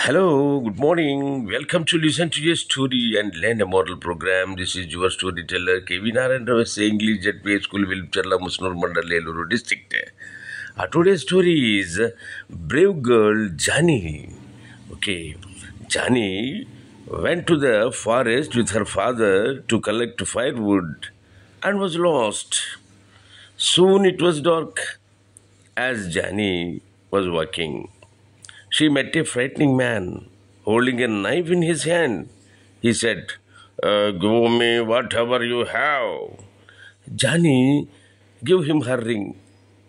Hello, good morning. Welcome to listen to your story and learn a moral program. This is your storyteller KV Narendra saying English at Bay School Vilcharla Musnur Mandal Eluru district. Today's story is Brave Girl Jani. Okay, Jani went to the forest with her father to collect firewood and was lost. Soon it was dark as Jani was walking. She met a frightening man holding a knife in his hand. He said, Give me whatever you have. Johnny gave him her ring.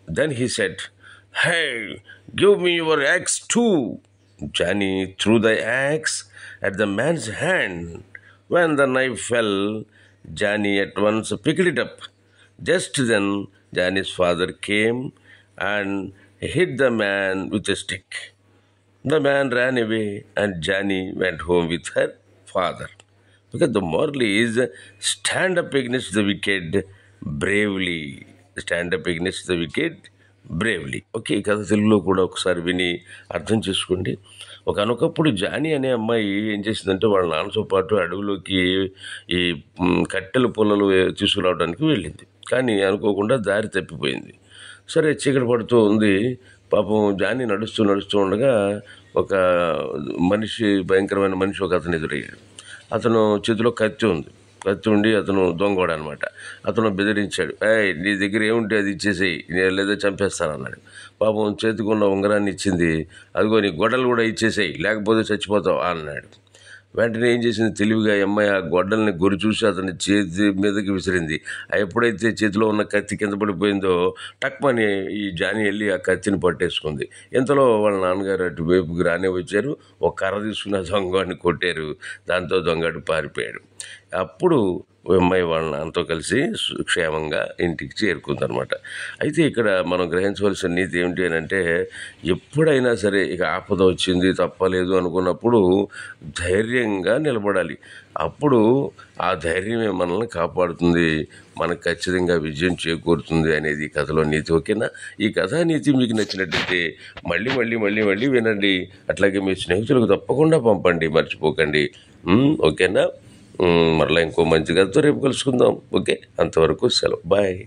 Then he said, Hey, give me your axe too. Johnny threw the axe at the man's hand. When the knife fell, Johnny at once picked it up. Just then, Johnny's father came and hit the man with a stick. The man ran away and Jani went home with her father. Because the moral is stand up against the wicked bravely. Stand up against the wicked bravely. Okay, ఈ కథ తెలుగులో కూడా ఒకసారి విని అర్థం చేసుకోండి. ఒకనొకప్పుడు Johnny అనే అమ్మాయి ఏం చేసిందంటే వాళ్ళ నాన్నతో పాటు అడవిలోకి ఈ కట్టెల పొలలు తీసుకురావడానికి వెళ్ళింది. కానీ అనుకోకుండా దారి తప్పిపోయింది. సరే, చీకటి పడుతూ ఉంది. పాపం జానీ నడుస్తూ నడుస్తూ ఉండగా ఒక మనిషి, భయంకరమైన మనిషి ఒక అతను ఎదురయ్యాడు. అతను చేతిలో కత్తి ఉంది. కత్తి ఉండి అతను దొంగోడు అనమాట. అతను బెదిరించాడు, నీ దగ్గర ఏముంటే అది ఇచ్చేసేయి, నేను లేదా చంపేస్తానన్నాడు. పాపం చేతికున్న ఉంగరాన్ని ఇచ్చింది. అదిగో నీ గొడ్డలు కూడా ఇచ్చేసేయి, లేకపోతే చచ్చిపోతావు అన్నాడు. వెంటనే ఏం చేసింది తెలివిగా అమ్మాయి, ఆ గొడ్డల్ని గురి చూసి అతని చేతి మీదకి విసిరింది. ఎప్పుడైతే చేతిలో ఉన్న కత్తి కింద పడిపోయిందో టక్మని ఈ జానీ వెళ్ళి ఆ కత్తిని పట్టేసుకుంది. ఇంతలో వాళ్ళ నాన్నగారు అటు వైపుకి రానే వచ్చారు. ఒక కర్ర తీసుకుని ఆ దొంగని కొట్టారు. దాంతో దొంగడు పారిపోయాడు. అప్పుడు అమ్మాయి వాళ్ళ నాన్నతో కలిసి క్షేమంగా ఇంటికి చేరుకుందనమాట. అయితే ఇక్కడ మనం గ్రహించవలసిన నీతి ఏమిటి అని అంటే, ఎప్పుడైనా సరే ఇక ఆపద వచ్చింది తప్పలేదు అనుకున్నప్పుడు ధైర్యంగా నిలబడాలి. అప్పుడు ఆ ధైర్యమే మనల్ని కాపాడుతుంది, మనకు ఖచ్చితంగా విజయం చేకూరుతుంది అనేది ఈ కథలో నీతి. ఓకేనా? ఈ కథా నీతి మీకు నచ్చినట్టయితే మళ్ళీ మళ్ళీ మళ్ళీ మళ్ళీ వినండి. అట్లాగే మీ స్నేహితులకు తప్పకుండా పంపండి, మర్చిపోకండి. ఓకేనా? మరలా ఇంకో మంచి కథతో రేపు కలుసుకుందాం. ఓకే, అంతవరకు సెలవు. బాయ్.